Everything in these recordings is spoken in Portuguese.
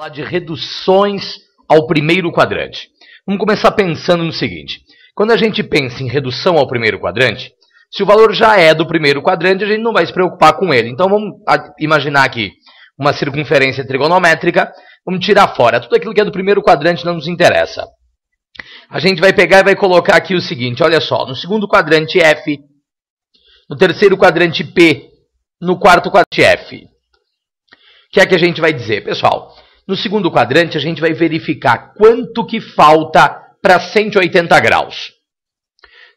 falar de reduções ao primeiro quadrante. Vamos começar pensando no seguinte. Quando a gente pensa em redução ao primeiro quadrante, se o valor já é do primeiro quadrante, a gente não vai se preocupar com ele. Então vamos imaginar aqui uma circunferência trigonométrica, vamos tirar fora. Tudo aquilo que é do primeiro quadrante não nos interessa. A gente vai pegar e vai colocar aqui o seguinte, olha só, no segundo quadrante F, no terceiro quadrante P, no quarto quadrante F. O que é que a gente vai dizer? Pessoal, no segundo quadrante a gente vai verificar quanto que falta para 180 graus.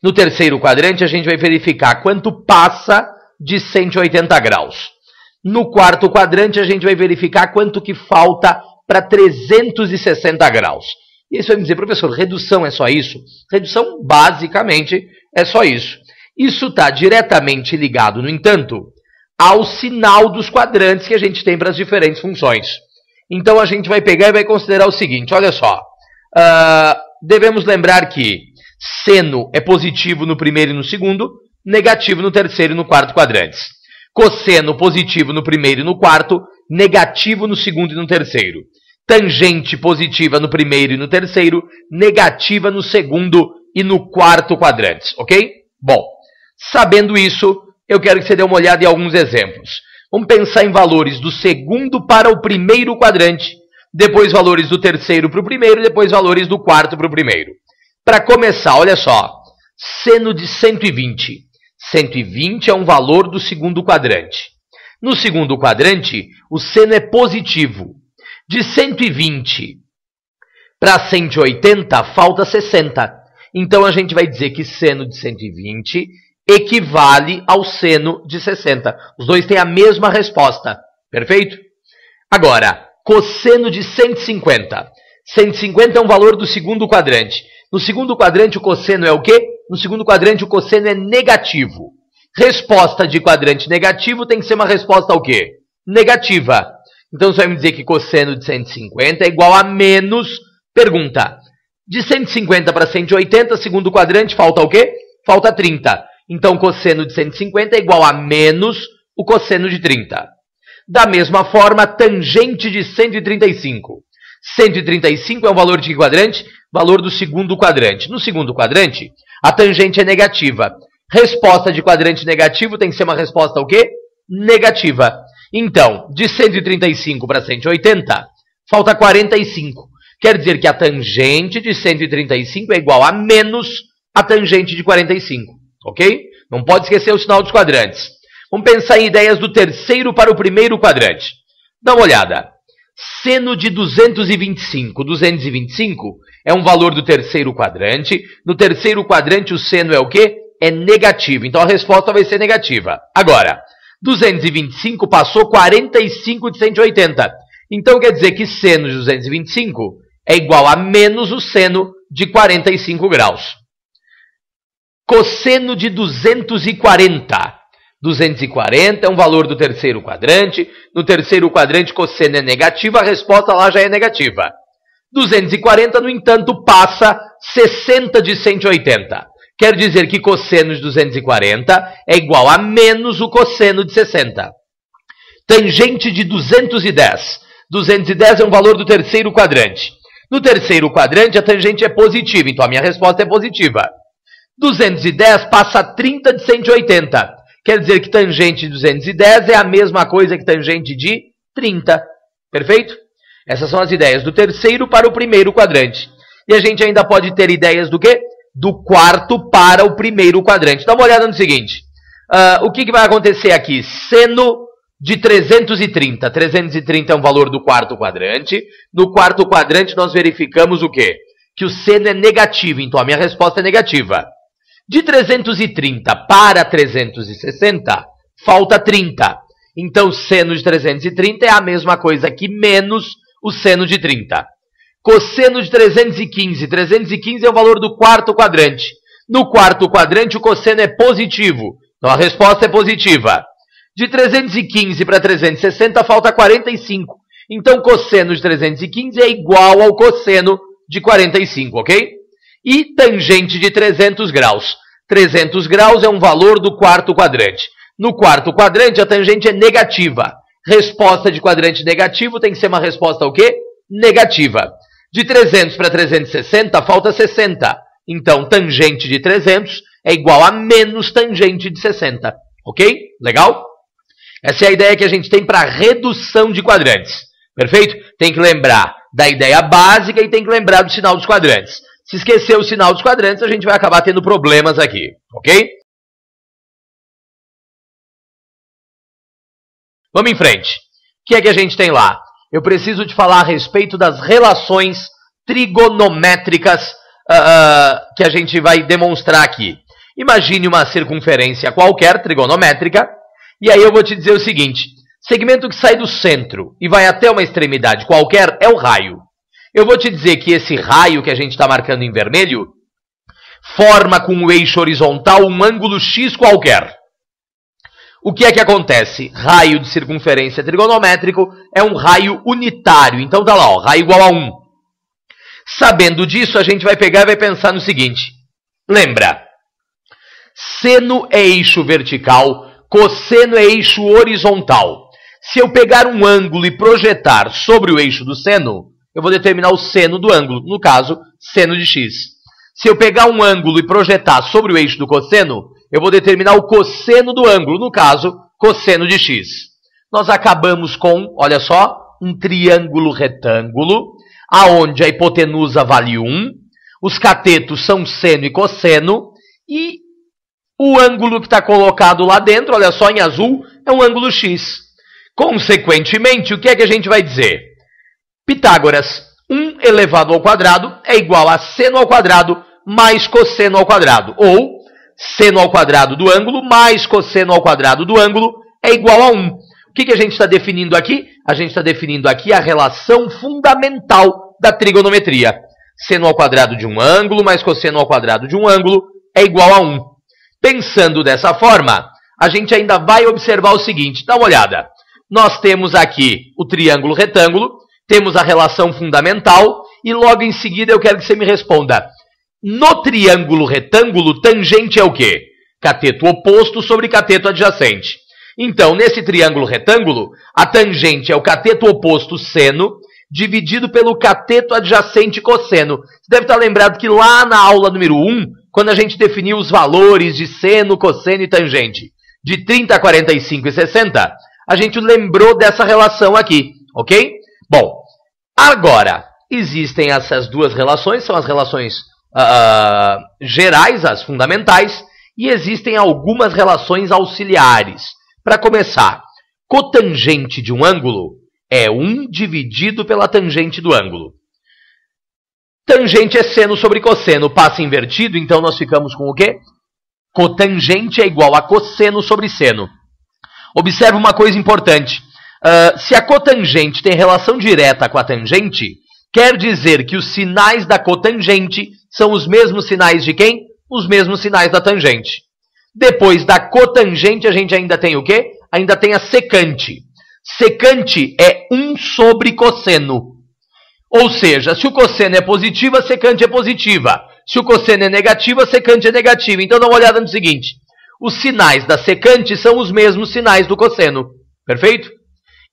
No terceiro quadrante a gente vai verificar quanto passa de 180 graus. No quarto quadrante a gente vai verificar quanto que falta para 360 graus. E aí você vai me dizer, professor, redução é só isso? Redução basicamente é só isso. Isso está diretamente ligado, no entanto, ao sinal dos quadrantes que a gente tem para as diferentes funções. Então a gente vai pegar e vai considerar o seguinte, olha só. Devemos lembrar que seno é positivo no primeiro e no segundo, negativo no terceiro e no quarto quadrantes. Cosseno positivo no primeiro e no quarto, negativo no segundo e no terceiro. Tangente positiva no primeiro e no terceiro, negativa no segundo e no quarto quadrantes, ok? Bom, sabendo isso, eu quero que você dê uma olhada em alguns exemplos. Vamos pensar em valores do segundo para o primeiro quadrante, depois valores do terceiro para o primeiro, depois valores do quarto para o primeiro. Para começar, olha só, seno de 120. 120 é um valor do segundo quadrante. No segundo quadrante, o seno é positivo. De 120 para 180, falta 60. Então, a gente vai dizer que seno de 120 equivale ao seno de 60. Os dois têm a mesma resposta. Perfeito? Agora, cosseno de 150. 150 é um valor do segundo quadrante. No segundo quadrante, o cosseno é o quê? No segundo quadrante, o cosseno é negativo. Resposta de quadrante negativo tem que ser uma resposta ao quê? Negativa. Então, você vai me dizer que cosseno de 150 é igual a menos... Pergunta. De 150 para 180, segundo quadrante, falta o quê? Falta 30. Então, cosseno de 150 é igual a menos o cosseno de 30. Da mesma forma, tangente de 135. 135 é um valor de que quadrante? Valor do segundo quadrante. No segundo quadrante, a tangente é negativa. Resposta de quadrante negativo tem que ser uma resposta o quê? Negativa. Então, de 135 para 180, falta 45. Quer dizer que a tangente de 135 é igual a menos a tangente de 45. Ok? Não pode esquecer o sinal dos quadrantes. Vamos pensar em ideias do terceiro para o primeiro quadrante. Dá uma olhada. Seno de 225. 225 é um valor do terceiro quadrante. No terceiro quadrante, o seno é o quê? É negativo. Então, a resposta vai ser negativa. Agora, 225 passou 45 de 180. Então, quer dizer que seno de 225 é igual a menos o seno de 45 graus. Cosseno de 240. 240 é um valor do terceiro quadrante. No terceiro quadrante, cosseno é negativo, a resposta lá já é negativa. 240, no entanto, passa 60 de 180. Quer dizer que cosseno de 240 é igual a menos o cosseno de 60. Tangente de 210. 210 é um valor do terceiro quadrante. No terceiro quadrante, a tangente é positiva, então a minha resposta é positiva. 210 passa 30 de 180. Quer dizer que tangente de 210 é a mesma coisa que tangente de 30. Perfeito? Essas são as ideias do terceiro para o primeiro quadrante. E a gente ainda pode ter ideias do quê? Do quarto para o primeiro quadrante. Dá uma olhada no seguinte. O que vai acontecer aqui? Seno de 330. 330 é um valor do quarto quadrante. No quarto quadrante nós verificamos o quê? Que o seno é negativo. Então a minha resposta é negativa. De 330 para 360, falta 30. Então, seno de 330 é a mesma coisa que menos o seno de 30. Cosseno de 315. 315 é o valor do quarto quadrante. No quarto quadrante, o cosseno é positivo. Então, a resposta é positiva. De 315 para 360, falta 45. Então, cosseno de 315 é igual ao cosseno de 45, ok? E tangente de 300 graus. 300 graus é um valor do quarto quadrante. No quarto quadrante, a tangente é negativa. Resposta de quadrante negativo tem que ser uma resposta o quê? negativa. De 300 para 360, falta 60. Então, tangente de 300 é igual a menos tangente de 60. Ok? Legal? Essa é a ideia que a gente tem para redução de quadrantes. Perfeito? Tem que lembrar da ideia básica e tem que lembrar do sinal dos quadrantes. Se esquecer o sinal dos quadrantes, a gente vai acabar tendo problemas aqui. Ok? Vamos em frente. O que é que a gente tem lá? Eu preciso te falar a respeito das relações trigonométricas que a gente vai demonstrar aqui. Imagine uma circunferência qualquer, trigonométrica, e aí eu vou te dizer o seguinte: segmento que sai do centro e vai até uma extremidade qualquer é o raio. Eu vou te dizer que esse raio que a gente está marcando em vermelho forma com o eixo horizontal um ângulo x qualquer. O que é que acontece? Raio de circunferência trigonométrico é um raio unitário. Então tá lá, ó, raio igual a 1. Sabendo disso, a gente vai pegar e vai pensar no seguinte. Lembra, seno é eixo vertical, cosseno é eixo horizontal. Se eu pegar um ângulo e projetar sobre o eixo do seno, eu vou determinar o seno do ângulo, no caso, seno de x. Se eu pegar um ângulo e projetar sobre o eixo do cosseno, eu vou determinar o cosseno do ângulo, no caso, cosseno de x. Nós acabamos com, olha só, um triângulo retângulo, aonde a hipotenusa vale 1, os catetos são seno e cosseno, e o ângulo que está colocado lá dentro, olha só, em azul, é um ângulo x. Consequentemente, o que é que a gente vai dizer? Pitágoras, 1 elevado ao quadrado é igual a seno ao quadrado mais cosseno ao quadrado. Ou, seno ao quadrado do ângulo mais cosseno ao quadrado do ângulo é igual a 1. O que a gente está definindo aqui? A gente está definindo aqui a relação fundamental da trigonometria. Seno ao quadrado de um ângulo mais cosseno ao quadrado de um ângulo é igual a 1. Pensando dessa forma, a gente ainda vai observar o seguinte. Dá uma olhada. Nós temos aqui o triângulo retângulo, temos a relação fundamental e logo em seguida eu quero que você me responda. No triângulo retângulo, tangente é o quê? Cateto oposto sobre cateto adjacente. Então, nesse triângulo retângulo, a tangente é o cateto oposto seno, dividido pelo cateto adjacente cosseno. Você deve estar lembrado que lá na aula número 1, quando a gente definiu os valores de seno, cosseno e tangente, de 30, 45 e 60, a gente lembrou dessa relação aqui, ok? Bom, agora, existem essas duas relações, são as relações gerais, as fundamentais, e existem algumas relações auxiliares. Para começar, cotangente de um ângulo é 1 dividido pela tangente do ângulo. Tangente é seno sobre cosseno, passa invertido, então nós ficamos com o quê? Cotangente é igual a cosseno sobre seno. Observe uma coisa importante. Se a cotangente tem relação direta com a tangente, quer dizer que os sinais da cotangente são os mesmos sinais de quem? Os mesmos sinais da tangente. Depois da cotangente, a gente ainda tem o quê? Ainda tem a secante. Secante é 1 sobre cosseno. Ou seja, se o cosseno é positivo, a secante é positiva. Se o cosseno é negativo, a secante é negativa. Então dá uma olhada no seguinte. Os sinais da secante são os mesmos sinais do cosseno. Perfeito?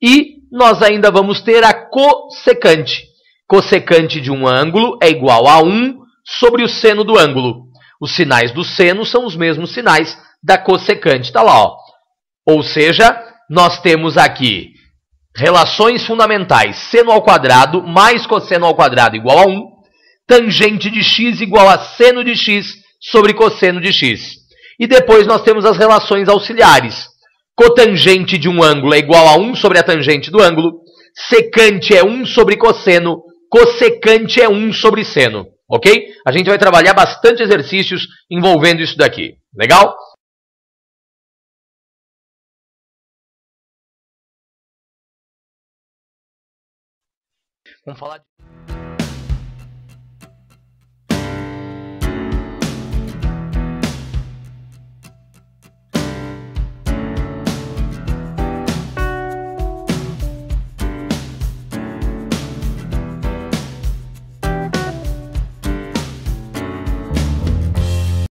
E nós ainda vamos ter a cossecante. Cossecante de um ângulo é igual a 1 sobre o seno do ângulo. Os sinais do seno são os mesmos sinais da cossecante. Está lá, ó. Ou seja, nós temos aqui relações fundamentais. Seno ao quadrado mais cosseno ao quadrado igual a 1. Tangente de x igual a seno de x sobre cosseno de x. E depois nós temos as relações auxiliares. Cotangente de um ângulo é igual a 1 sobre a tangente do ângulo. Secante é 1 sobre cosseno. Cossecante é 1 sobre seno. Ok? A gente vai trabalhar bastante exercícios envolvendo isso daqui. Legal? Vamos falar de...